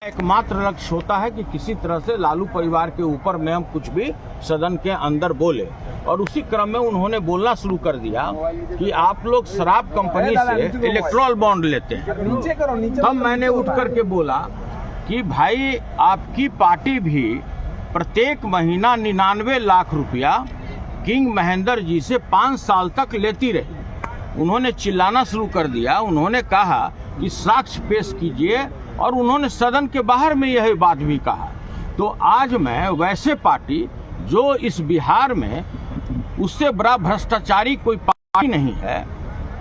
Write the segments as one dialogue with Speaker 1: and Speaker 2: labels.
Speaker 1: एकमात्र लक्ष्य होता है कि किसी तरह से लालू परिवार के ऊपर में हम कुछ भी सदन के अंदर बोले, और उसी क्रम में उन्होंने बोलना शुरू कर दिया कि आप लोग शराब कंपनी से इलेक्ट्रल बॉन्ड लेते हैं। तब मैंने उठ करके बोला कि भाई आपकी पार्टी भी प्रत्येक महीना 99 लाख रुपया किंग महेंद्र जी से 5 साल तक लेती रही। उन्होंने चिल्लाना शुरू कर दिया, उन्होंने कहा कि साक्ष्य पेश कीजिए, और उन्होंने सदन के बाहर में यह बात भी कहा। तो आज मैं वैसे पार्टी जो इस बिहार में उससे बड़ा भ्रष्टाचारी कोई पार्टी नहीं है,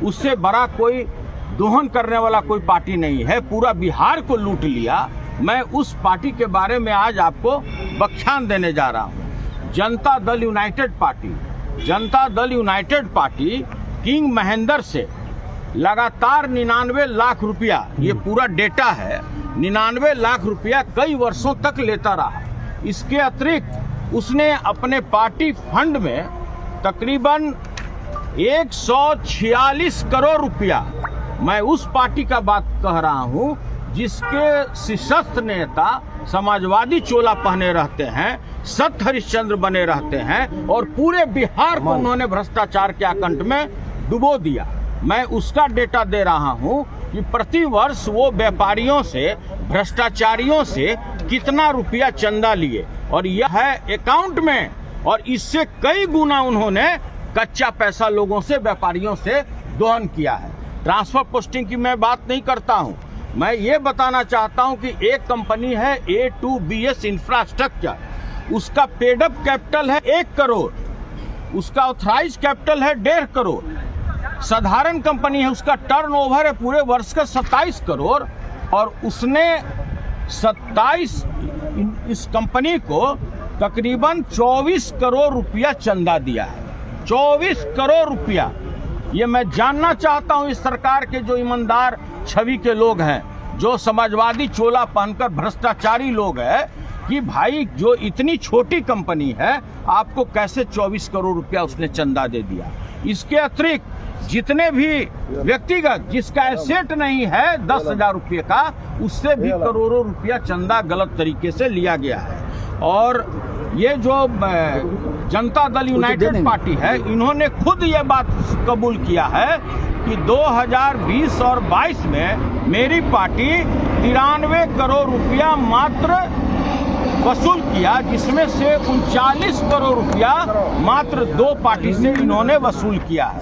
Speaker 1: उससे बड़ा कोई दोहन करने वाला कोई पार्टी नहीं है, पूरा बिहार को लूट लिया, मैं उस पार्टी के बारे में आज आपको व्याख्यान देने जा रहा हूँ। Janata Dal United party king Mahendra से लगातार 99 लाख रुपया, ये पूरा डेटा है, 99 लाख रुपया कई वर्षों तक लेता रहा। इसके अतिरिक्त उसने अपने पार्टी फंड में तकरीबन 146 करोड़ रुपया, मैं उस पार्टी का बात कह रहा हूं जिसके शीर्षस्थ नेता समाजवादी चोला पहने रहते हैं, सत हरिश्चंद्र बने रहते हैं, और पूरे बिहार को उन्होंने भ्रष्टाचार के आकंठ में डुबो दिया। मैं उसका डेटा दे रहा हूं कि प्रति वर्ष वो व्यापारियों से, भ्रष्टाचारियों से कितना रुपया चंदा लिए, और यह है अकाउंट में, और इससे कई गुना उन्होंने कच्चा पैसा लोगों से, व्यापारियों से दोहन किया है। ट्रांसफर पोस्टिंग की मैं बात नहीं करता हूं, मैं ये बताना चाहता हूं कि एक कंपनी है A2BS इंफ्रास्ट्रक्चर, उसका पेडअप कैपिटल है 1 करोड़, उसका ऑथराइज कैपिटल है 1.5 करोड़। साधारण कंपनी है, उसका टर्नओवर है पूरे वर्ष का 27 करोड़, और उसने 27 इस कंपनी को तकरीबन 24 करोड़ रुपया चंदा दिया है। 24 करोड़ रुपया। ये मैं जानना चाहता हूं इस सरकार के जो ईमानदार छवि के लोग हैं, जो समाजवादी चोला पहनकर भ्रष्टाचारी लोग हैं, कि भाई जो इतनी छोटी कंपनी है आपको कैसे 24 करोड़ रुपया उसने चंदा दे दिया। इसके अतिरिक्त जितने भी व्यक्तिगत जिसका एसेट नहीं है 10,000 रुपये का, उससे भी करोड़ों रुपया चंदा गलत तरीके से लिया गया है। और ये जो जनता दल यूनाइटेड पार्टी है, इन्होंने खुद ये बात कबूल किया है कि 2020 और 22 में मेरी पार्टी 93 करोड़ रुपया मात्र वसूल किया, जिसमें से 39 करोड़ रुपया मात्र 2 पार्टी से इन्होंने वसूल किया है।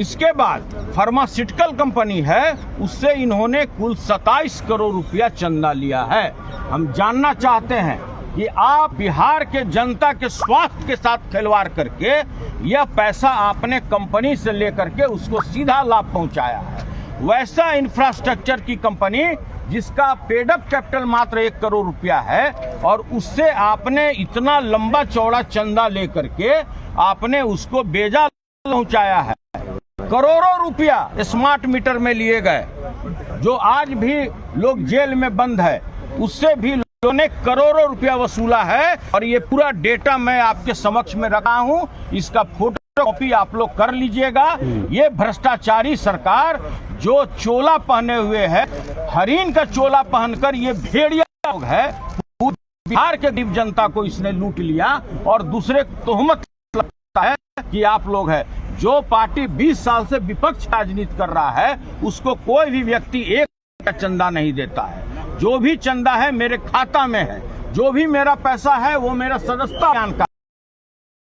Speaker 1: इसके बाद फार्मास्यूटिकल कंपनी है, उससे इन्होंने कुल 27 करोड़ रुपया चंदा लिया है। हम जानना चाहते हैं कि आप बिहार के जनता के स्वास्थ्य के साथ खिलवाड़ करके यह पैसा आपने कंपनी से लेकर के उसको सीधा लाभ पहुंचाया है। वैसा इंफ्रास्ट्रक्चर की कंपनी जिसका पेडअप कैपिटल मात्र 1 करोड़ रुपया है, और उससे आपने इतना लंबा चौड़ा चंदा लेकर के आपने उसको बेजा पहुंचाया है। करोड़ों रुपया स्मार्ट मीटर में लिए गए, जो आज भी लोग जेल में बंद है, उससे भी लोगों ने करोड़ों रुपया वसूला है। और ये पूरा डेटा मैं आपके समक्ष में रखा हूं, इसका फोटो कॉपी आप लोग कर लीजिएगा। ये भ्रष्टाचारी सरकार जो चोला पहने हुए है, हरिन का चोला पहनकर ये भेड़िया लोग है, बिहार के गरीब जनता को इसने लूट लिया। और दूसरे तोहमत लगता है कि आप लोग है, जो पार्टी 20 साल से विपक्ष राजनीति कर रहा है, उसको कोई भी व्यक्ति एक चंदा नहीं देता है। जो भी चंदा है मेरे खाता में है, जो भी मेरा पैसा है वो मेरा सदस्यता का